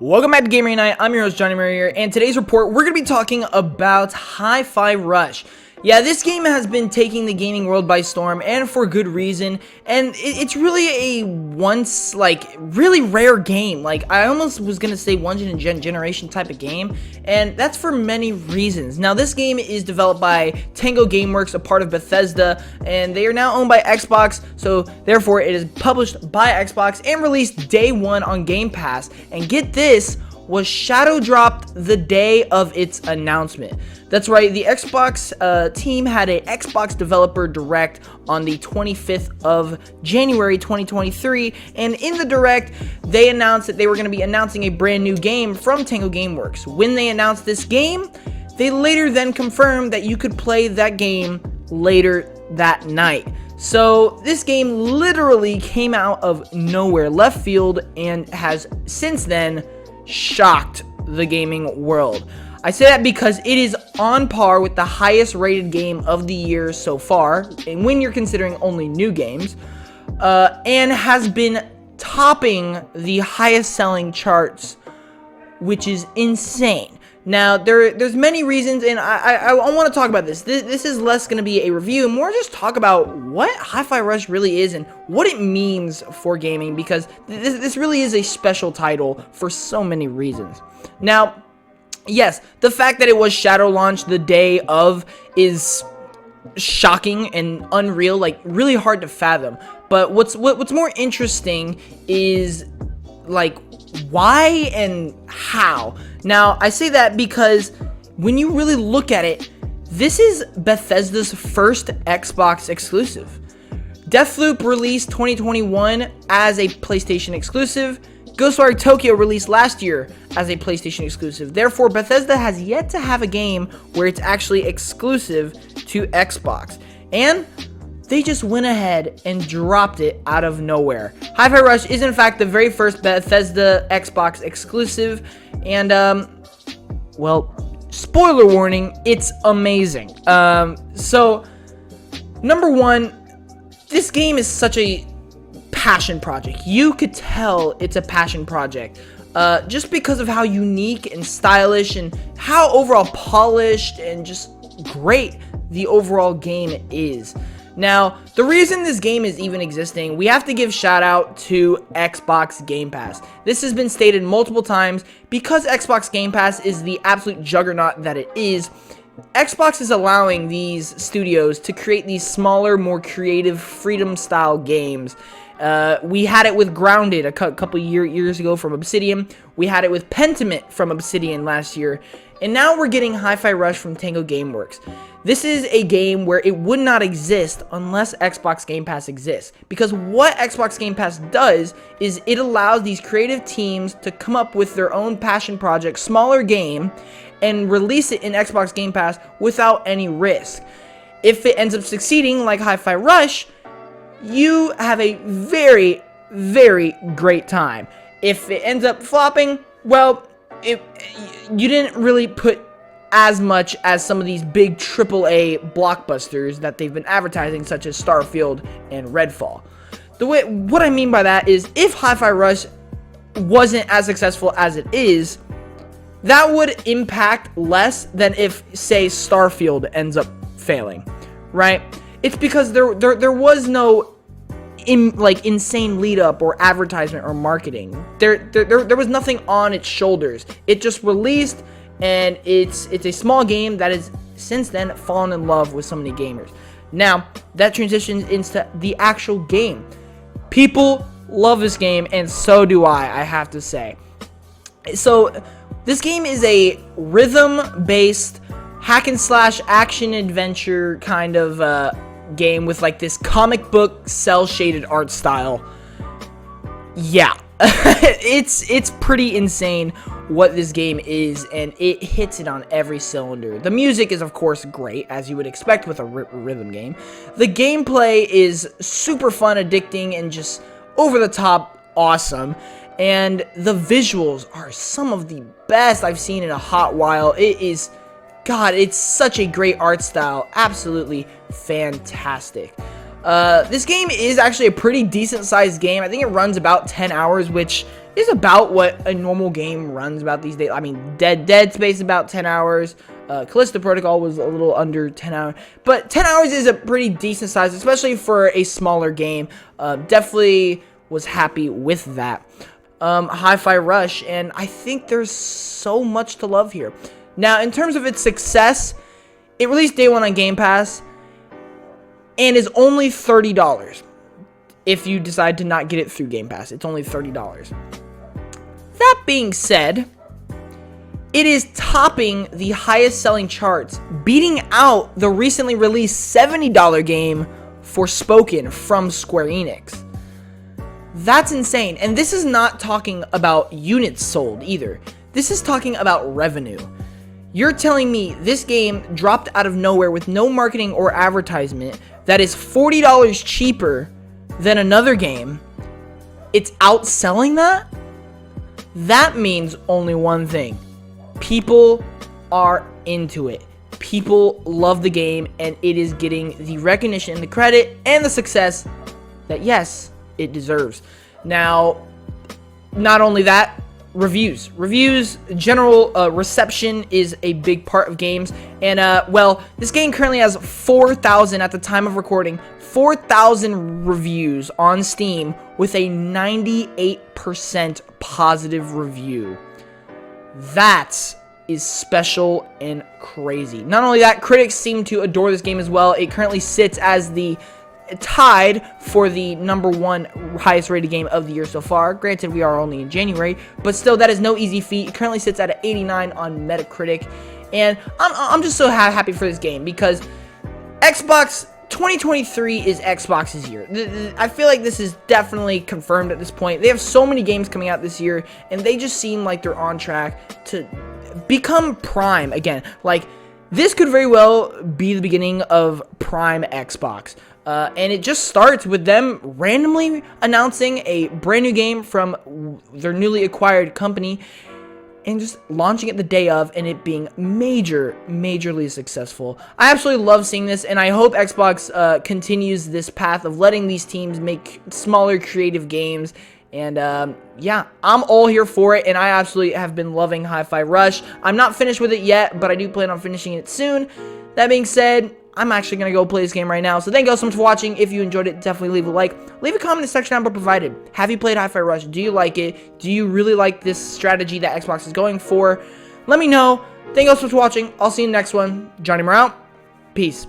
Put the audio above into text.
Welcome back to Gamer Night. I'm your host G.A.M.E.R here, and today's report we're going to be talking about Hi-Fi Rush. Yeah, this game has been taking the gaming world by storm, and for good reason, and it's really a really rare game. Like, I almost was going to say once in a generation type of game, and that's for many reasons. Now, this game is developed by G.A.M.E.R, a part of Bethesda, and they are now owned by Xbox, so therefore it is published by Xbox and released day one on Game Pass. And get this, was shadow dropped the day of its announcement. That's right, the Xbox team had a Xbox Developer Direct on the 25th of January 2023, and in the Direct, they announced that they were going to be announcing a brand new game from G.A.M.E.R. When they announced this game, they later then confirmed that you could play that game later that night. So this game literally came out of nowhere, left field, and has since then shocked the gaming world. I say that because it is on par with the highest rated game of the year so far, and when you're considering only new games, and has been topping the highest selling charts, which is insane. Now, there's many reasons, and I want to talk about this. This is less going to be a review, and more just talk about what Hi-Fi Rush really is and what it means for gaming, because this really is a special title for so many reasons. Now, yes, the fact that it was shadow launched the day of is shocking and unreal, like really hard to fathom. But what's more interesting is like why and how. Now, I say that because when you really look at it, this is Bethesda's first Xbox exclusive. Deathloop released 2021 as a PlayStation exclusive. Ghostwire Tokyo released last year as a PlayStation exclusive. Therefore, Bethesda has yet to have a game where it's actually exclusive to Xbox. And they just went ahead and dropped it out of nowhere. Hi-Fi Rush is in fact the very first Bethesda Xbox exclusive, and well, spoiler warning, it's amazing. So number one, this game is such a passion project. You could tell it's a passion project, just because of how unique and stylish and how overall polished and just great the overall game is. Now, the reason this game is even existing, we have to give shout out to Xbox Game Pass. This has been stated multiple times. Because Xbox Game Pass is the absolute juggernaut that it is, Xbox is allowing these studios to create these smaller, more creative, freedom-style games. We had it with Grounded a couple years ago from Obsidian. We had it with Pentiment from Obsidian last year. And now we're getting Hi-Fi Rush from G.A.M.E.R. This is a game where it would not exist unless Xbox Game Pass exists. Because what Xbox Game Pass does is it allows these creative teams to come up with their own passion project, smaller game, and release it in Xbox Game Pass without any risk. If it ends up succeeding like Hi-Fi Rush, you have a very, very great time. If it ends up flopping, well, you didn't really put as much as some of these big AAA blockbusters that they've been advertising, such as Starfield and Redfall. What I mean by that is, if Hi-Fi Rush wasn't as successful as it is, that would impact less than if, say, Starfield ends up failing, right? It's because there was no insane lead up or advertisement or marketing. There was nothing on its shoulders. It just released, and it's a small game that has since then fallen in love with so many gamers. Now that transitions into the actual game. People love this game, and so do I have to say. So this game is a rhythm-based hack and slash action adventure kind of game with like this comic book cell shaded art style. Yeah. it's pretty insane what this game is, and it hits it on every cylinder. The music is of course great, as you would expect with a rhythm game. The gameplay is super fun, addicting, and just over the top awesome. And the visuals are some of the best I've seen in a hot while. God, it's such a great art style. Absolutely fantastic. This game is actually a pretty decent sized game. I think it runs about 10 hours, which is about what a normal game runs about these days. I mean, Dead Space about 10 hours. Callisto Protocol was a little under 10 hours. But 10 hours is a pretty decent size, especially for a smaller game. Definitely was happy with that. Hi-Fi Rush, and I think there's so much to love here. Now, in terms of its success, it released day one on Game Pass, and is only $30. If you decide to not get it through Game Pass, it's only $30. That being said, it is topping the highest selling charts, beating out the recently released $70 game Forspoken from Square Enix. That's insane. And this is not talking about units sold either. This is talking about revenue. You're telling me this game dropped out of nowhere with no marketing or advertisement that is $40 cheaper than another game. It's outselling that? That means only one thing. People are into it. People love the game, and it is getting the recognition, the credit, and the success that, yes, it deserves. Now, not only that, reviews, general reception is a big part of games, and well, this game currently has 4,000 at the time of recording, 4,000 reviews on Steam with a 98% positive review. That is special and crazy. Not only that, critics seem to adore this game as well. It currently sits as the tied for the #1 highest rated game of the year so far. Granted, we are only in January, but still, that is no easy feat. It currently sits at an 89 on Metacritic, and I'm just so happy for this game because Xbox 2023 is Xbox's year. I feel like this is definitely confirmed at this point. They have so many games coming out this year, and they just seem like they're on track to become Prime again. Like, this could very well be the beginning of Prime Xbox. And it just starts with them randomly announcing a brand new game from their newly acquired company and just launching it the day of, and it being majorly successful. I absolutely love seeing this, and I hope Xbox continues this path of letting these teams make smaller creative games. And yeah, I'm all here for it, and I absolutely have been loving Hi-Fi Rush. I'm not finished with it yet, but I do plan on finishing it soon. That being said, I'm actually going to go play this game right now. So thank you all so much for watching. If you enjoyed it, definitely leave a like. Leave a comment in the section down below provided. Have you played Hi-Fi Rush? Do you like it? Do you really like this strategy that Xbox is going for? Let me know. Thank you all so much for watching. I'll see you in the next one. G.A.M.E.R out. Peace.